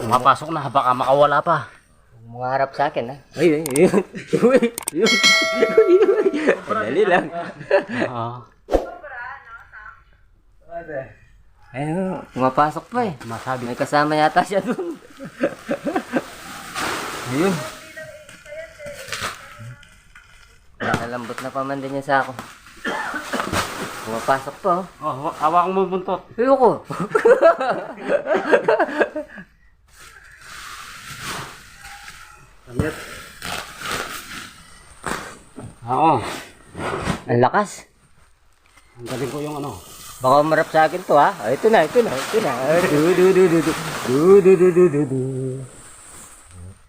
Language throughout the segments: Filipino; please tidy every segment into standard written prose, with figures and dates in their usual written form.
Mapasok na, baka makawala pa. Mangarap sa akin, ha? Ay, yun. Yun. Dali lang. Ayun, pumapasok pa eh. Masabi. May kasama yata siya dun. Ayun. Nakalambot na pa man din niya sa ako. Pumapasok pa, oh. Oh, hawak mo buntot. Ayoko. Amit. Oo. Ang lakas. Ang galing ko yung ano. Baka umarap sa akin to, ha? Ah, ito na. Du.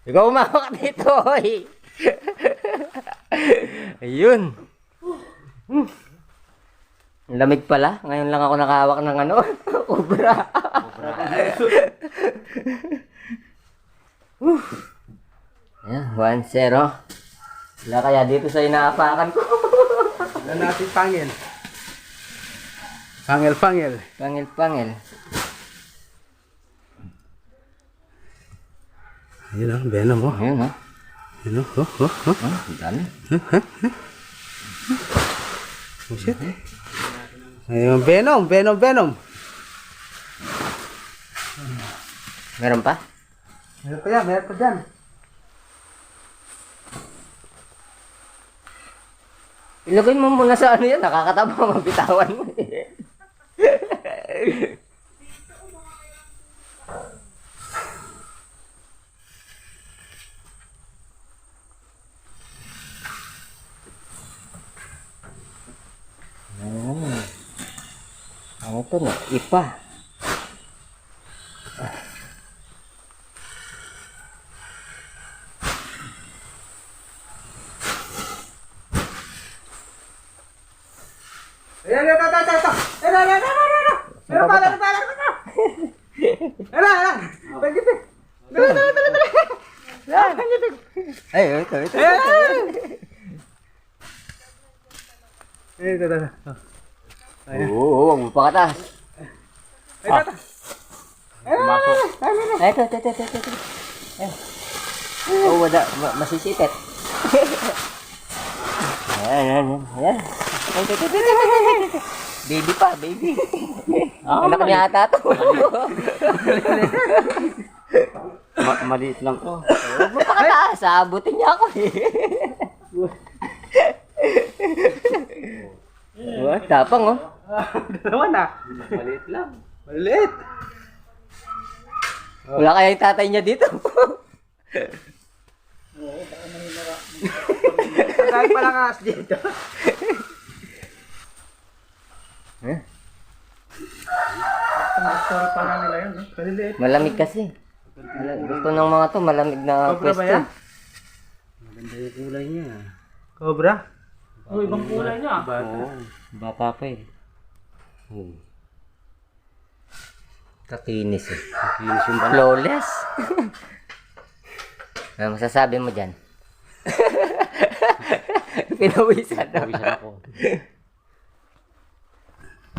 Ikaw umawak dito, oy. Ayun. Ang lamig pala. Ngayon lang ako nakahawak ng ano, obra. Ayan, 1-0. Wala kaya dito sa inaapakan ko. Wala natin pangil. Pangil. Ayun o, venom mo. Ayun, ha? Ayun o, Ang dami. Oh shit. Ayun, venom. Meron pa? Meron pa dyan. Ilagay mo muna sa ano yan. Nakakataba mabitawan mo. Ano to na? Ipa. Ayan. Meron pa. Pagkipit. Ay, ito. Oo, wag mo pa katas. Pumasok. Ay, ito. Oh, wala. Masisipit. Ayan. Baby pa, baby. Anak niya ata to. Maliit lang to. Huwag mo pa kataas, aabutin niya ako eh. Tapang oh. Dalawa na. Maliit lang. Maliit. Wala kaya yung tatay niya dito. Kahit pala kaas dito. Story pa nga nila yun. Kaliliit. Malamig kasi. Gusto ng mga to, malamig na Cobra ba pwesto. yan? Maganda yung kulay niya. Cobra? Oh, ibang kulay niya. Bata pa eh. Kakinis eh. Kinis yung Flawless. Ano masasabi mo dyan? Pinawisan ako.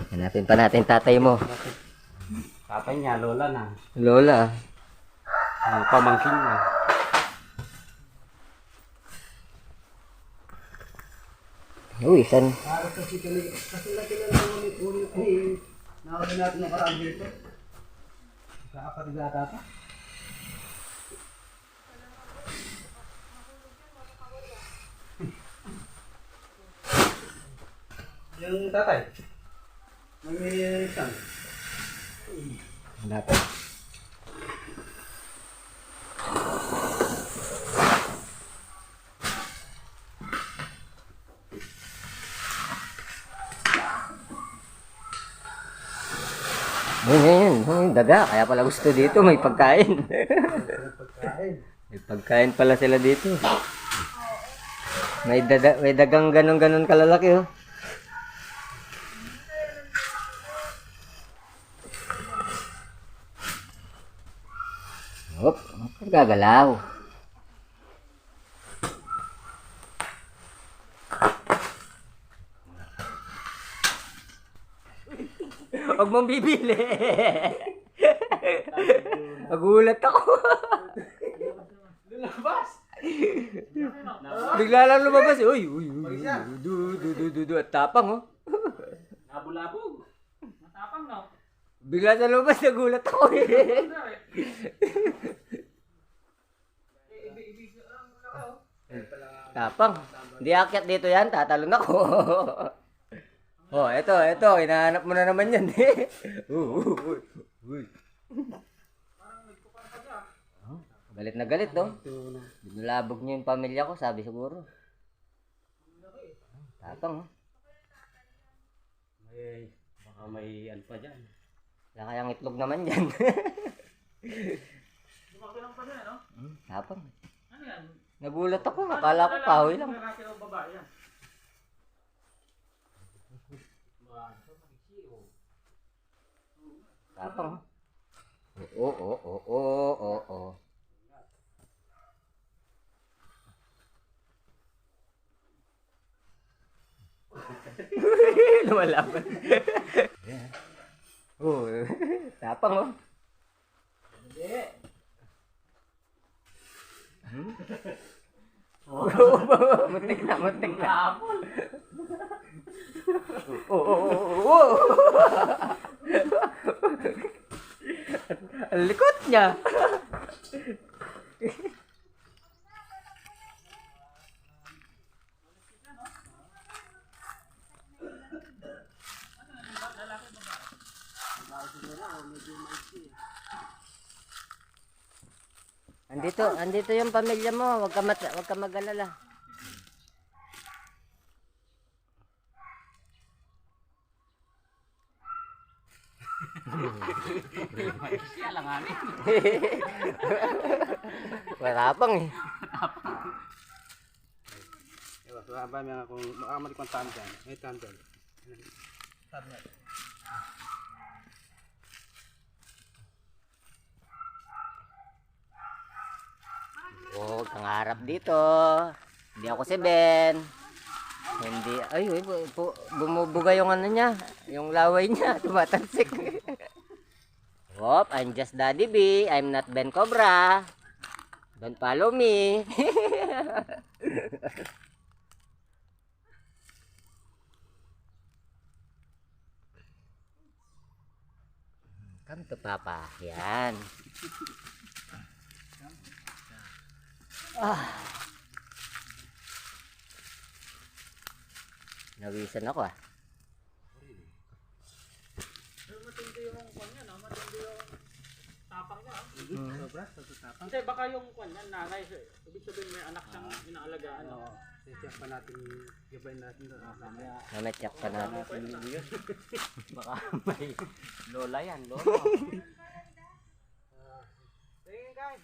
Hanapin pa natin tatay mo. Tatay niya, lola na. Lola. Pamangkin niya. Uy, san? Kasi nakilala ulit eh. Nakawin natin ng karaan dito. Kakapatigata pa. Yung tatay. May isang. Hanapin. Yun, daga. Kaya pala gusto dito, may pagkain. May pagkain pala sila dito. May dagang ganon kalalaki, oh. Hop, gagalaw. Huwag mong bibili. Nagulat ako. Lumabas! Bigla lang lumabas. Uy, uy, uy. Du. At tapang, oh. Labo-labog. Matapang, no? Bigla sa lumabas, nagulat ako eh. Tapang. Hindi akyat dito yan, tatalon ako. Oh, eto. Hinahanap mo na naman yan eh. Uy. Galit na galit, no? Binulabog niyo yung pamilya ko, sabi siguro. Tapang, oh. Baka may ano pa dyan. Wala kayang itlog naman yan. Lumakilang pa siya, no? Tapang. Ano yan? Nagulat ako, akala ko kahoy lang. Lalaki o babae yan? Tapang, oh. Oo. Lumalaban. Oh, tapang, oh. Hindi. Muntik na. Labol. Oh. Ang likot niya. Andito yung pamilya mo. Huwag ka mag-alala. Siya lang ani. Marapang eh. Ewa, so ba may akong makamali kong tandem. May tandem. Tandem. Huwag kang harap dito. Hindi ako si Ben. Hindi. Ay, bumubuga yung ano niya. Yung laway niya. Tumatalsik. Hop, I'm just Daddy B. I'm not Ben Cobra. Don't follow me. Come to Papa. Yan. Nawisan ako ah. Matindi yung kanya, no? Matindi yung tapang niya. Sobra, tapang. Hindi, baka yung kanya, nanay. Ibig sabihin may anak siyang inaalagaan. Oo. Check pa natin, gabayin natin doon. Check pa natin. Baka may lola yan, lola. Tingin guys.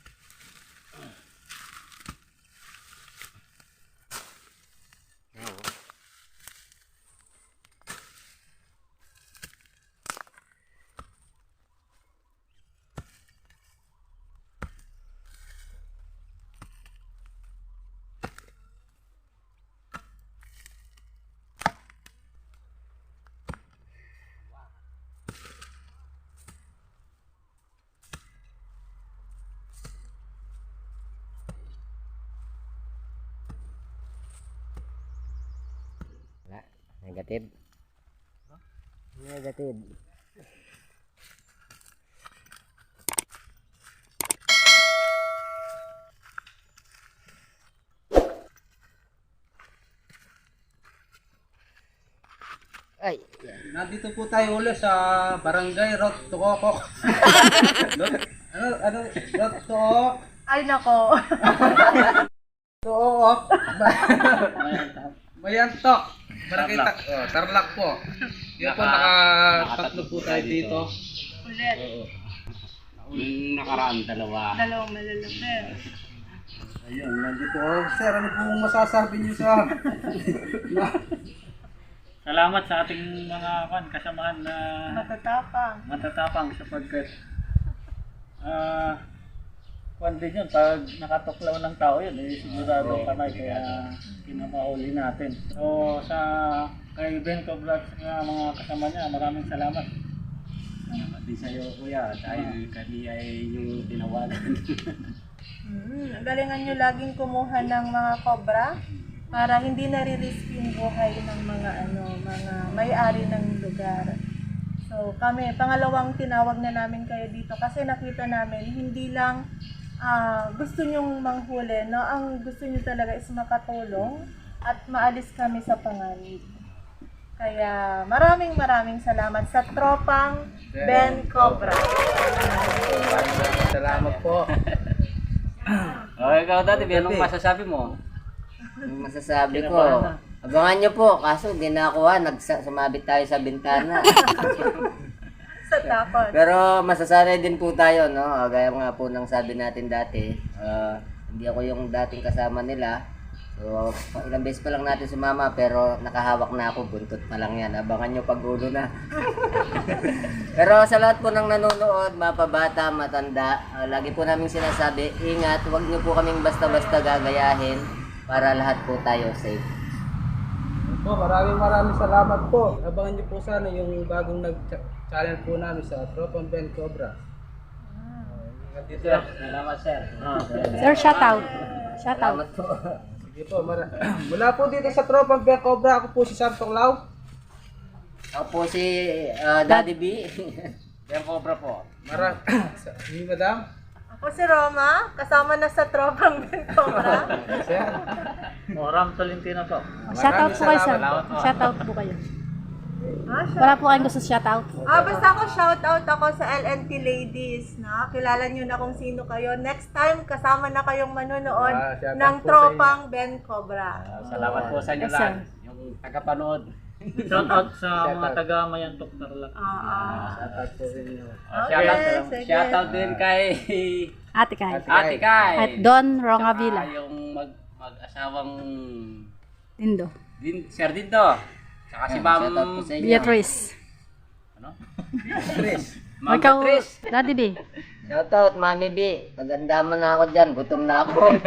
Negative. Negative. Ay, Nandito po tayo ulit sa Barangay Road Tukokok. Road Tukok. Ay nako. Tukokok. Mayantok. Barangay Tarlac po. Yan po, nakatatlo po tayo dito. Ulit. Yung nakaraan, dalawa. Dalawang malalaki. Ayun, nandito. Oh, sir, ano pong masasabi niyo sa... Salamat sa ating mga kasamahan na matatapang sapagkat kwan din yun, pag nakatuklaw ng tao yun, sigurado kamay, kaya pinamahuli natin. So, kay Ben Cobra at mga kasama niya, maraming salamat. Pati sa'yo kuya, dahil kami ay yung tinawagan. Galingan nyo laging kumuha ng mga cobra para hindi nare-risk yung buhay ng mga mga may-ari ng lugar. So kami, pangalawang tinawag na namin kayo dito kasi nakita namin hindi lang gusto nyong manghuli, no? Ang gusto nyo talaga is makatulong at maalis kami sa panganib. Kaya maraming salamat sa tropang Ben Cobra. Salamat po. Ikaw dati, anong masasabi mo? Ang masasabi ko, abangan nyo po, kaso di nakuha, sumabit tayo sa bintana. Sa takot. Pero masasanay din po tayo, no? Gaya nga po ng sabi natin dati, hindi ako yung dating kasama nila. So, ilang beses pa lang natin sumama, pero nakahawak na ako, buntot pa lang yan. Abangan nyo pag ulo na. Pero sa lahat po ng nanonood, mapabata, matanda, lagi po namin sinasabi, ingat, huwag nyo po kaming basta-basta gagayahin para lahat po tayo safe. Po, maraming salamat po. Abangan niyo po sana yung bagong nag-channel po namin sa Tropang Ben Cobra. Dito lang. Salamat, sir. Sir, shout out. Salamat po. Sige po, mula po dito sa Tropang Ben Cobra, ako po si Santong Lau. Ako po si Daddy B. Ben Cobra po. Ni Madam. Ako si Roma, kasama na sa tropang Ben Cobra. Sir. Ram Tolentino po. Shout out po kayo, sir. Salamat po. Shout out po kayo. Wala po kayong gusto shout out? Basta ako shout out ako sa LNT ladies, na kilala niyo na kung sino kayo. Next time kasama na kayong manonood shout out ng po sa tropang Ben Cobra. Salamat po sa inyo Yes, sir. lahat. Yung tagapanood. Shout out sa mga taga Mayantok Tarlac. Shout out po sa inyo. sige. Shout out din kay Ate Kai. Ate Kai. At Don Rongavila. Yung mag-asawang Dindo. Sir Dindo. Saka si Ma'am Shout out po sa inyo. Beatrice. ano? Ma'am Beatrice. Daddy B. Shoutout, Mami B. Maganda mo na ako dyan. Gutom na ako.